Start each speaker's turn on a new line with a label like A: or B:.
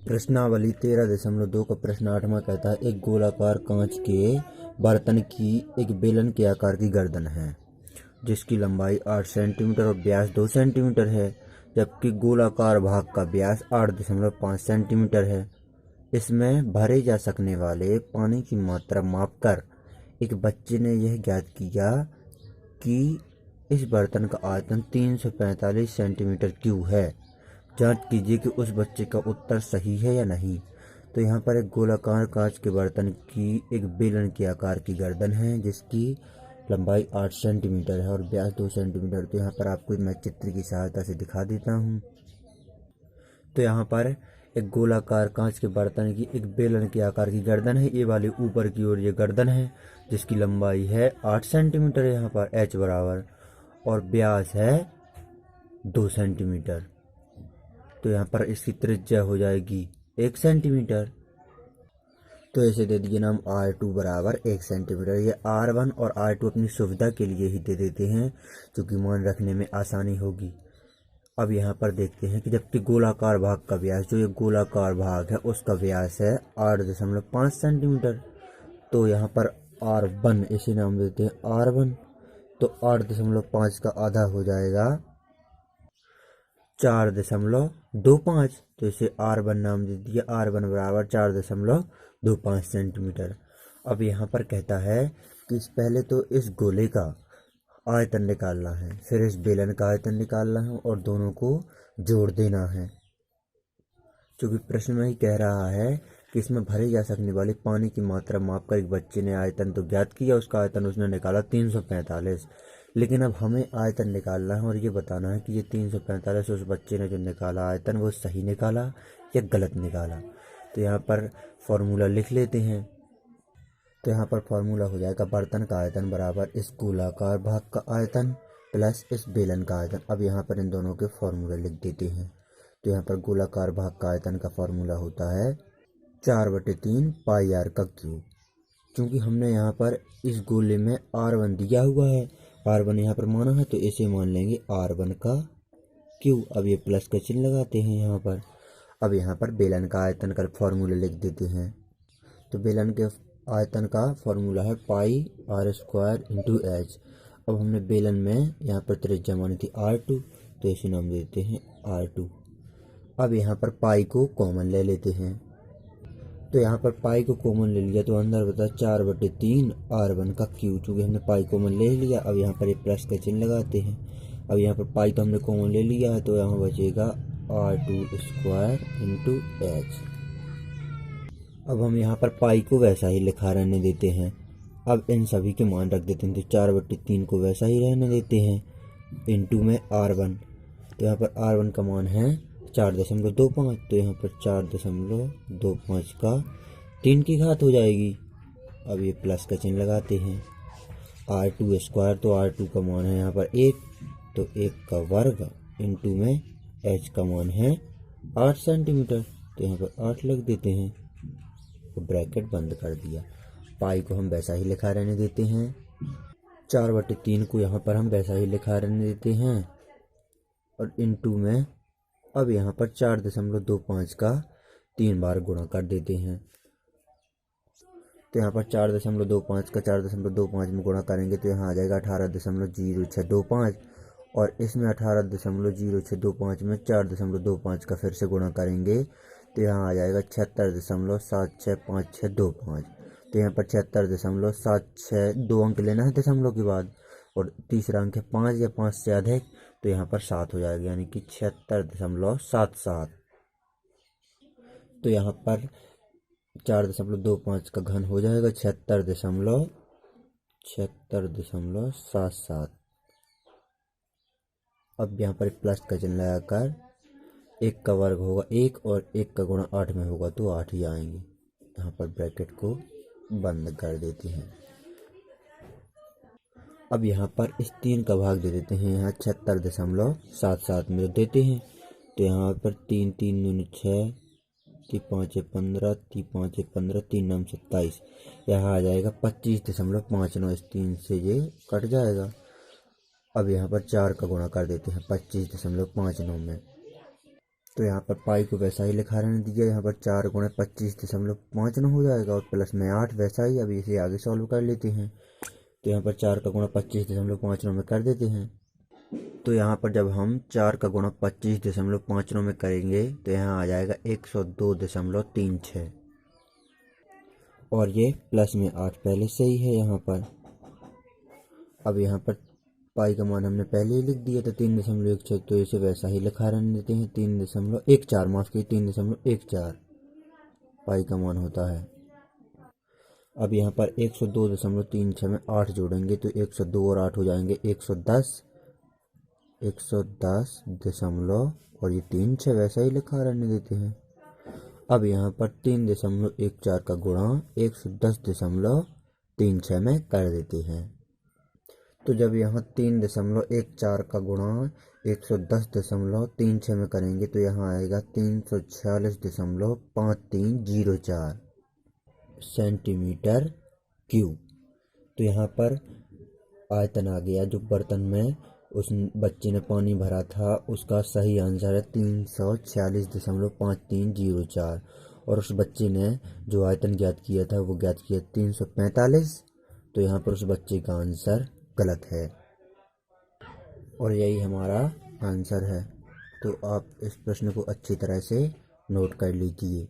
A: प्रश्नावली 13.2 का प्रश्न 8वां कहता है एक गोलाकार कांच के बर्तन की एक बेलन के आकार की गर्दन है जिसकी लंबाई 8 सेंटीमीटर और व्यास 2 सेंटीमीटर है, जबकि गोलाकार भाग का व्यास 8.5 सेंटीमीटर है। इसमें भरे जा सकने वाले पानी की मात्रा मापकर एक बच्चे ने यह ज्ञात किया कि इस बर्तन का आयतन 345 सेंटीमीटर क्यूब है। जांच कीजिए कि उस बच्चे का उत्तर सही है या नहीं। तो यहाँ पर एक गोलाकार कांच के बर्तन की एक बेलन के आकार की गर्दन है जिसकी लंबाई 8 सेंटीमीटर है और व्यास 2 सेंटीमीटर। तो यहाँ पर आपको मैं चित्र की सहायता से दिखा देता हूँ। तो यहाँ पर एक गोलाकार कांच के बर्तन की एक बेलन के आकार की गर्दन है। ये वाली ऊपर की ओर ये गर्दन है जिसकी लंबाई है 8 सेंटीमीटर यहाँ पर h बराबर, और व्यास है 2 सेंटीमीटर। तो यहाँ पर इसकी त्रिज्या हो जाएगी 1 सेंटीमीटर। तो इसे दे दिए नाम R2 बराबर 1 सेंटीमीटर। ये R1 और R2 अपनी सुविधा के लिए ही दे देते हैं क्योंकि मान रखने में आसानी होगी। अब यहाँ पर देखते हैं कि जबकि गोलाकार भाग का व्यास, जो ये गोलाकार भाग है उसका व्यास है 8.5 सेंटीमीटर। तो यहाँ पर R1 इसे नाम देते हैं R1। तो 8.5 का आधा हो जाएगा 4.25। तो इसे R1 नाम दे दिया। R1 बराबर 4.25 सेंटीमीटर। अब यहाँ पर कहता है कि पहले तो इस गोले का आयतन निकालना है, फिर इस बेलन का आयतन निकालना है और दोनों को जोड़ देना है। क्योंकि प्रश्न में ही कह रहा है कि इसमें भरे जा सकने वाली पानी की मात्रा मापकर एक बच्चे ने आयतन तो ज्ञात किया, उसका आयतन उसने निकाला 345। लेकिन अब हमें आयतन निकालना है और ये बताना है कि ये 345 उस बच्चे ने जो निकाला आयतन वो सही निकाला या गलत निकाला। तो यहाँ पर फॉर्मूला लिख लेते हैं। तो यहाँ पर फॉर्मूला हो जाएगा बर्तन का आयतन बराबर इस गोलाकार भाग का आयतन प्लस इस बेलन का आयतन। अब यहाँ पर इन दोनों के फॉर्मूले लिख देते हैं। तो यहाँ पर गोलाकार भाग का आयतन का फॉर्मूला होता है 4/3 पाई आर का क्यूब। क्योंकि हमने यहाँ पर इस गोले में R1 दिया हुआ है, R1 यहाँ पर माना है, तो इसे मान लेंगे R1 का क्यूब। अब ये प्लस का चिन्ह लगाते हैं यहाँ पर। अब यहाँ पर बेलन का आयतन का फॉर्मूला लिख देते हैं। तो बेलन के आयतन का फॉर्मूला है पाई R² इंटू एच। अब हमने बेलन में यहाँ पर त्रिज्या मानी थी R2, तो इसे नाम देते हैं R2। अब यहाँ पर पाई को कॉमन ले लेते हैं। तो यहाँ पर पाई को कॉमन ले लिया तो अंदर बता 4/3 R1 का क्यूब। चूँकि हमने पाई कॉमन ले लिया, अब यहाँ पर ये प्लस का चिन्ह लगाते हैं। अब यहाँ पर पाई तो हमने कॉमन ले लिया है, तो यहाँ बचेगा R2² इंटू एच। अब हम यहाँ पर पाई को वैसा ही लिखा रहने देते हैं। अब इन सभी के मान रख देते हैं। तो 4/3 को वैसा ही रहने देते हैं इंटू में R1। तो यहाँ पर R1 का मान है 4.25। तो यहाँ पर 4.25 का 3 की घात हो जाएगी। अब ये प्लस का चिन्ह लगाते हैं। R2², तो R2 का मान है यहाँ पर 1, तो 1 का वर्ग इंटू में h का मान है 8 सेंटीमीटर। तो यहाँ पर 8 लग देते हैं, तो ब्रैकेट बंद कर दिया। पाई को हम वैसा ही लिखा रहने देते हैं। 4/3 को यहाँ पर हम वैसा ही लिखा रहने देते हैं और इंटू में अब यहाँ पर 4.25 का 3 बार गुणा कर देते हैं। तो यहाँ पर 4.25 का 4.25 में गुणा करेंगे तो यहाँ आ जाएगा 18.0625 और इसमें 18.0625 में 4.25 का फिर से गुणा करेंगे तो यहाँ आ जाएगा 76.765625। तो यहाँ पर 76.76, 2 अंक लेना है दशमलव के बाद, और तीसरा अंक है 5 या 5 से अधिक, तो यहाँ पर 7 हो जाएगा, यानी कि 76.77। तो यहाँ पर 4.25 का घन हो जाएगा 76.77। अब यहाँ पर प्लस का चिन्ह लगाकर 1 का वर्ग होगा 1 और 1 का गुणा 8 में होगा तो 8 ही आएंगे। यहाँ पर ब्रैकेट को बंद कर देते हैं। अब यहाँ पर इस 3 का भाग दे देते हैं यहाँ 76.77 में देते हैं। तो यहाँ पर 3 3 9 6, 3 5 15, 3 5 15, 3 9 27, यहाँ आ जाएगा 25.59। इस 3 से ये कट जाएगा। अब यहाँ पर 4 का गुणा कर देते हैं 25.59 में। तो यहाँ पर पाई को वैसा ही लिखा रहने दीजिए। यहाँ पर 4 गुणे 25.5 हो जाएगा और प्लस में 8 वैसा ही। अभी इसे आगे सॉल्व कर लेते हैं। तो यहाँ पर 4 का गुणा 25.5 में कर देते हैं। तो यहाँ पर जब हम 4 का गुणा 25.5 में करेंगे तो यहाँ आ जाएगा 102.36 और ये प्लस में 8 पहले से ही है यहाँ पर। अब यहाँ पर पाई का मान हमने पहले ही लिख दिया था 3.16, तो इसे वैसा ही लिखा रहने देते हैं। 3.14 माफ की 3.14 पाई का मान होता है। अब यहाँ पर 102.36 में 8 जोड़ेंगे तो 102 और 8 हो जाएंगे 110 दशमलव और ये 3 वैसा ही लिखा रहने देते हैं। अब यहाँ पर 3.14 का गुणा 110.36 में कर देते हैं। तो जब यहाँ 3.14 का गुणा 110.36 में करेंगे तो यहाँ आएगा 346.5304 सेंटीमीटर क्यूब। तो यहाँ पर आयतन आ गया जो बर्तन में उस बच्चे ने पानी भरा था, उसका सही आंसर है 346.5304 और उस बच्चे ने जो आयतन ज्ञात किया था वो ज्ञात किया 345। तो यहाँ पर उस बच्चे का आंसर गलत है और यही हमारा आंसर है। तो आप इस प्रश्न को अच्छी तरह से नोट कर लीजिए।